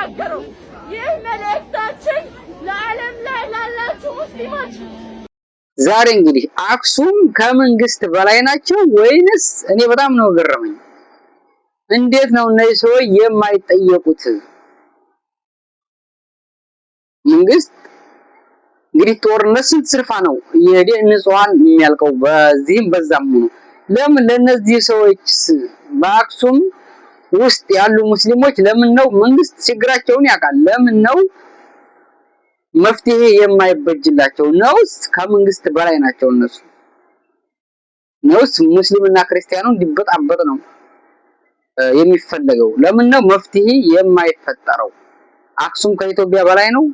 የሚናገረው። ይህ መልእክታችን ለዓለም ላይ ላላችሁ ሙስሊሞች። ዛሬ እንግዲህ አክሱም ከመንግስት በላይ ናቸው ወይንስ? እኔ በጣም ነው ገረመኝ። እንዴት ነው እነዚህ ሰዎች የማይጠየቁት? መንግስት እንግዲህ ጦርነት ስንት ስርፋ ነው የሄደ ንጹሃን የሚያልቀው በዚህም በዛም ሆኖ፣ ለምን ለነዚህ ሰዎች በአክሱም ውስጥ ያሉ ሙስሊሞች ለምን ነው መንግስት ችግራቸውን ያውቃል? ለምን ነው መፍትሄ የማይበጅላቸው? ነውስ ከመንግስት በላይ ናቸው እነሱ? ነውስ ሙስሊምና ክርስቲያኑ እንዲበጣበጥ ነው የሚፈለገው? ለምን ነው መፍትሄ የማይፈጠረው? አክሱም ከኢትዮጵያ በላይ ነው?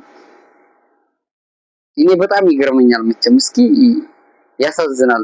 እኔ በጣም ይገርመኛል። መቼም እስኪ ያሳዝናል።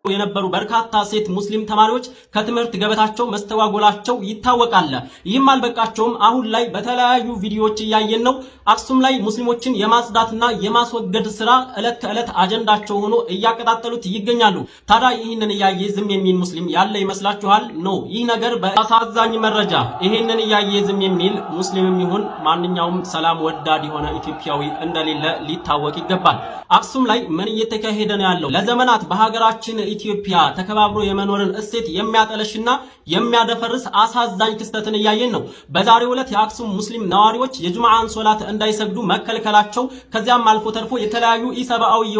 የነበሩ በርካታ ሴት ሙስሊም ተማሪዎች ከትምህርት ገበታቸው መስተጓጎላቸው ይታወቃል። ይህም አልበቃቸውም። አሁን ላይ በተለያዩ ቪዲዮዎች እያየን ነው። አክሱም ላይ ሙስሊሞችን የማጽዳትና የማስወገድ ስራ እለት ከእለት አጀንዳቸው ሆኖ እያቀጣጠሉት ይገኛሉ። ታዲያ ይህንን እያየ ዝም የሚል ሙስሊም ያለ ይመስላችኋል? ኖ፣ ይህ ነገር በአሳዛኝ መረጃ ይህንን እያየ ዝም የሚል ሙስሊምም ይሁን ማንኛውም ሰላም ወዳድ የሆነ ኢትዮጵያዊ እንደሌለ ሊታወቅ ይገባል። አክሱም ላይ ምን እየተካሄደ ነው ያለው? ለዘመናት በሀገራችን ኢትዮጵያ ተከባብሮ የመኖርን እሴት የሚያጠለሽና የሚያደፈርስ አሳዛኝ ክስተትን እያየን ነው። በዛሬው ዕለት የአክሱም ሙስሊም ነዋሪዎች የጁምዓን ሶላት እንዳይሰግዱ መከልከላቸው ከዚያም አልፎ ተርፎ የተለያዩ ኢሰብአዊ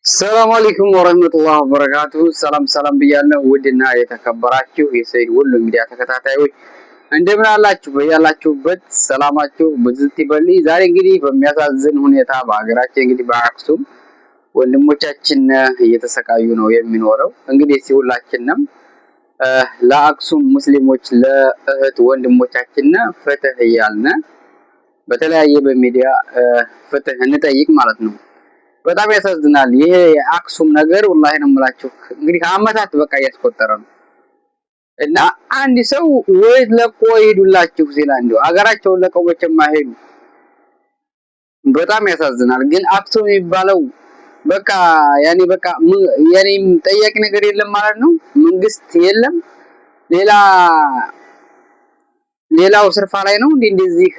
ሰላም አለይኩም ወራህመቱላሂ ወበረካቱሁ። ሰላም ብያለሁ። ውድና የተከበራችሁ የሰይድ ወሎ ሚዲያ ተከታታዮች እንደምን አላችሁ? በያላችሁበት ሰላማችሁ ብዝት ይበል። ዛሬ እንግዲህ በሚያሳዝን ሁኔታ በሀገራችን እንግዲህ በአክሱም ወንድሞቻችን እየተሰቃዩ ነው የሚኖረው። እንግዲህ ሁላችንም ለአክሱም ሙስሊሞች ለእህት ወንድሞቻችን ፍትህ እያልን በተለያየ በሚዲያ ፍትህ እንጠይቅ ማለት ነው። በጣም ያሳዝናል። ይሄ የአክሱም ነገር ወላሂ ነው የምላችሁ እንግዲህ ከአመታት በቃ እያስቆጠረ ነው እና አንድ ሰው ወይ ለቆ ይሄዱላችሁ ሲል እንደው አገራቸውን ለቀው መቼም አይሄዱ። በጣም ያሳዝናል። ግን አክሱም የሚባለው በቃ ያኔ በቃ ያኔም ጠያቂ ነገር የለም ማለት ነው። መንግስት የለም፣ ሌላው ስርፋ ላይ ነው እንደዚህ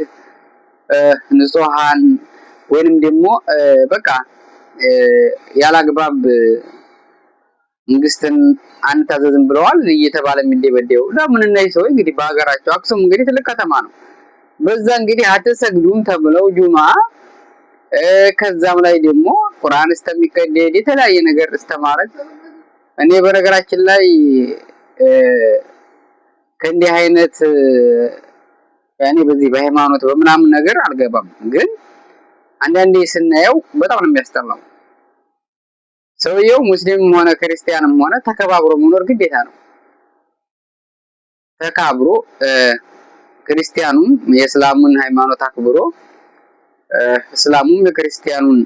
ንጹሃን ወይንም ደግሞ በቃ ያላግባብ መንግስትን አንታዘዝም ብለዋል እየተባለ የሚደበደው ለምን? እነዚህ ሰዎች እንግዲህ በሀገራቸው አክሱም እንግዲህ ትልቅ ከተማ ነው። በዛ እንግዲህ አትሰግዱም ተብለው ጁማ ከዛም ላይ ደግሞ ቁርአን እስተሚቀደድ የተለያየ ነገር እስተማረግ። እኔ በነገራችን ላይ ከእንዲህ አይነት ያኔ በዚህ በሃይማኖት በምናምን ነገር አልገባም፣ ግን አንዳንዴ ስናየው በጣም ነው የሚያስጠላው። ሰውየው ሙስሊምም ሆነ ክርስቲያንም ሆነ ተከባብሮ መኖር ግዴታ ነው። ተከባብሮ ክርስቲያኑም የእስላሙን ሃይማኖት አክብሮ እስላሙም የክርስቲያኑን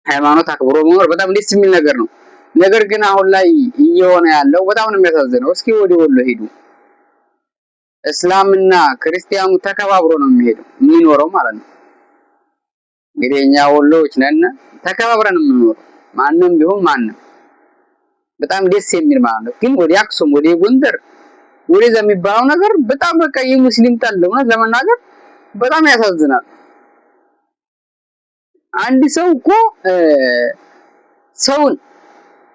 ሃይማኖት አክብሮ መኖር በጣም ደስ የሚል ነገር ነው። ነገር ግን አሁን ላይ እየሆነ ያለው በጣም ነው የሚያሳዝነው። እስኪ ወደ ወሎ ሄዱ። እስላምና ክርስቲያኑ ተከባብሮ ነው የሚኖረው ማለት ነው። እንግዲህ እኛ ወሎዎች ነን ተከባብረን የምንኖረው ማንንም ቢሆን ማንንም በጣም ደስ የሚል ማለት ነው። ግን ወደ አክሱም ወደ ጎንደር ወደዛ የሚባለው ነገር በጣም በቃ የሙስሊም ጠል እውነት ለመናገር በጣም ያሳዝናል። አንድ ሰው እኮ ሰውን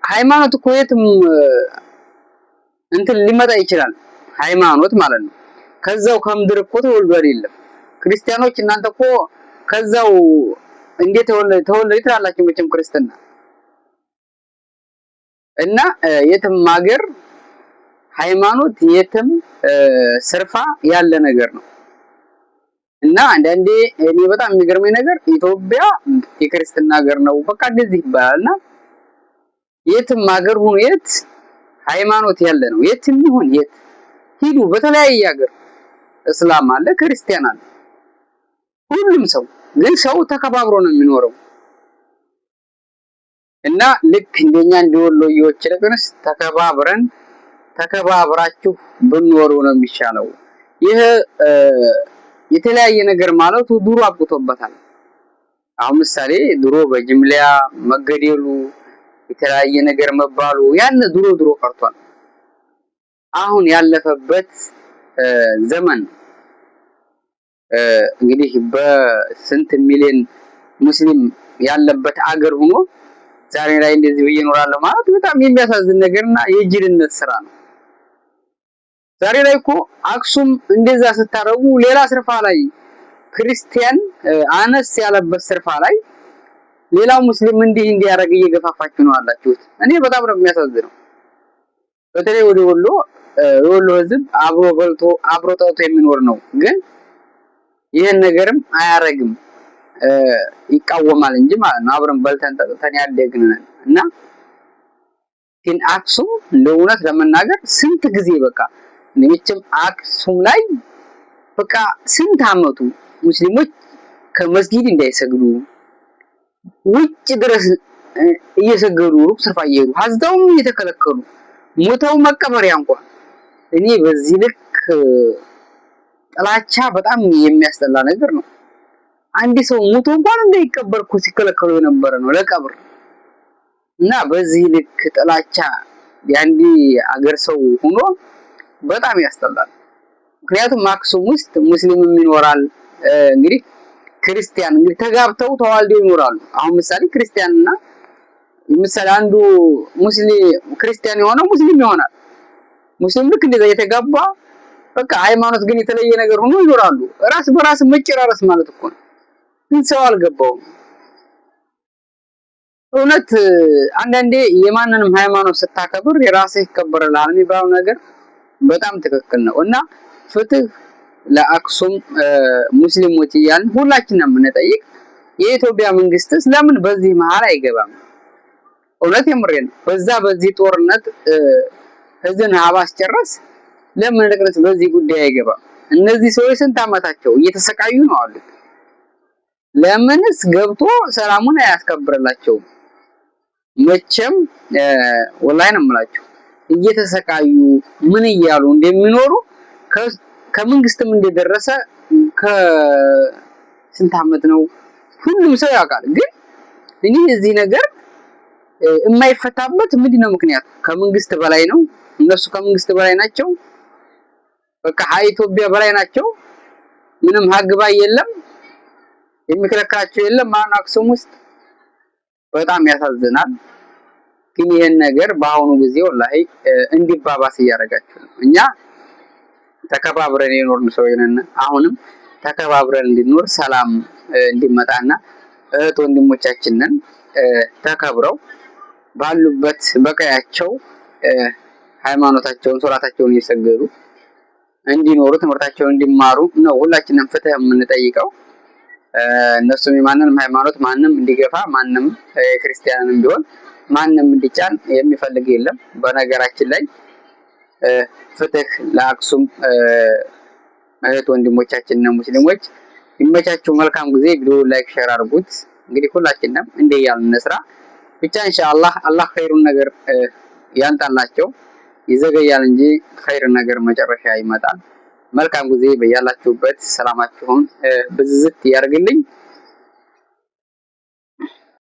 ሃይማኖት እኮ የትም እንትን ሊመጣ ይችላል፣ ሃይማኖት ማለት ነው። ከዛው ከምድር እኮ ተወልዶ አይደለም። ክርስቲያኖች እናንተ እኮ ከዛው እንዴት ተወለደ ትላላችሁ መቼም ክርስትና እና የትም ሀገር ሃይማኖት የትም ስርፋ ያለ ነገር ነው። እና አንዳንዴ እኔ በጣም የሚገርመኝ ነገር ኢትዮጵያ የክርስትና ሀገር ነው በቃ እንደዚህ ይባላልና የትም ሀገር ሁኑ የት ሃይማኖት ያለ ነው። የትም ይሁን የት ሂዱ በተለያየ ሀገር እስላም አለ ክርስቲያን አለ ሁሉም ሰው፣ ግን ሰው ተከባብሮ ነው የሚኖረው። እና ልክ እንደኛ እንደወሎዮች ለቅንስ ተከባብራችሁ ብንኖሩ ነው የሚሻለው። ይሄ የተለያየ ነገር ማለቱ ድሮ አብቅቶበታል። አሁን ምሳሌ ድሮ በጅምላ መገደሉ የተለያየ ነገር መባሉ ያን ድሮ ቀርቷል። አሁን ያለፈበት ዘመን እንግዲህ በስንት ሚሊዮን ሙስሊም ያለበት አገር ሆኖ ዛሬ ላይ እንደዚህ ብዬ እኖራለሁ ማለት በጣም የሚያሳዝን ነገርና የጅልነት ስራ ነው። ዛሬ ላይ እኮ አክሱም እንደዛ ስታረጉ ሌላ ስርፋ ላይ ክርስቲያን አነስ ያለበት ስርፋ ላይ ሌላው ሙስሊም እንዲህ እንዲያረግ እየገፋፋችሁ ነው አላችሁት። እኔ በጣም ነው የሚያሳዝነው። በተለይ ወደ የወሎ ህዝብ አብሮ በልቶ አብሮ ጠጥቶ የሚኖር ነው። ግን ይሄን ነገርም አያረግም ይቃወማል እንጂ ማለት ነው። አብረን በልተን ጠጥተን ያደግን እና ግን አክሱም እንደው እውነት ለመናገር ስንት ጊዜ በቃ ለምችም አክሱም ላይ በቃ ስንት አመቱ ሙስሊሞች ከመስጊድ እንዳይሰግዱ ውጭ ድረስ እየሰገዱ ሩቅ ስርፋ እየሄዱ ሀዝዳውም እየተከለከሉ ሞተው መቀበሪያ እንኳን እኔ በዚህ ልክ ጥላቻ በጣም የሚያስጠላ ነገር ነው። አንድ ሰው ሞቶ እንኳን እንዳይቀበር እኮ ሲከለከሉ የነበረ ነው ለቀብር እና በዚህ ልክ ጥላቻ የአንድ አገር ሰው ሆኖ በጣም ያስጠላል። ምክንያቱም አክሱም ውስጥ ሙስሊምም ይኖራል እንግዲህ ክርስቲያን እንግዲህ ተጋብተው ተዋልደው ይኖራሉ። አሁን ምሳሌ ክርስቲያንና ምሳሌ አንዱ ሙስሊም ክርስቲያን የሆነው ሙስሊም ይሆናል። ሙስሊም ልክ እንደዛ የተጋባ በቃ ሃይማኖት ግን የተለየ ነገር ሆኖ ይኖራሉ። ራስ በራስ መጨራረስ ማለት እኮ ነው። ግን ሰው አልገባውም። እውነት አንዳንዴ የማንንም ሃይማኖት ስታከብር የራስህ ይከበርልሃል የሚባለው ነገር በጣም ትክክል ነው እና ፍትህ ለአክሱም ሙስሊሞች እያልን ሁላችንም የምንጠይቅ የኢትዮጵያ መንግስትስ ለምን በዚህ መሃል አይገባም? እውነት የምሬን ነው። በዚህ ጦርነት ህዝብን አባስጨረስ ለምን ለቅረጽ በዚህ ጉዳይ አይገባም? እነዚህ ሰዎች ስንት አመታቸው እየተሰቃዩ ነው አሉት። ለምንስ ገብቶ ሰላሙን አያስከብርላቸውም? መቼም ወላሂ ነው የምላችሁ እየተሰቃዩ ምን እያሉ እንደሚኖሩ ከመንግስትም እንደደረሰ ከስንት አመት ነው ሁሉም ሰው ያውቃል። ግን እኔ እዚህ ነገር የማይፈታበት ምንድነው ምክንያቱ? ከመንግስት በላይ ነው። እነሱ ከመንግስት በላይ ናቸው። በቃ ኢትዮጵያ በላይ ናቸው። ምንም ሀግባ የለም የሚከለክላቸው የለም። ማን አክሱም ውስጥ በጣም ያሳዝናል። ግን ይሄን ነገር በአሁኑ ጊዜ ወላሂ እንዲባባስ እያደረጋችሁ ነው። እኛ ተከባብረን የኖርን ሰዎች ነን። አሁንም ተከባብረን እንድንኖር ሰላም እንዲመጣና እህት ወንድሞቻችንን ተከብረው ባሉበት በቀያቸው ሃይማኖታቸውን ሶላታቸውን እየሰገዱ እንዲኖሩ ትምህርታቸውን እንዲማሩ ነው ሁላችንም ፍትህ የምንጠይቀው። እነሱም የማንንም ሃይማኖት ማንም እንዲገፋ ማንም ክርስቲያንም ቢሆን ማንም እንዲጫን የሚፈልግ የለም። በነገራችን ላይ ፍትህ ለአክሱም እህት ወንድሞቻችን ነው ሙስሊሞች። ይመቻችሁ። መልካም ጊዜ። ቪዲዮ ላይክ ሼር አድርጉት። እንግዲህ ሁላችንም እንደያልን እንስራ ብቻ ኢንሻአላህ። አላህ ኸይሩን ነገር ያንጣላቸው። ይዘገያል እንጂ ኸይር ነገር መጨረሻ ይመጣል። መልካም ጊዜ። በያላችሁበት ሰላማችሁን ብዝዝት ያርግልኝ።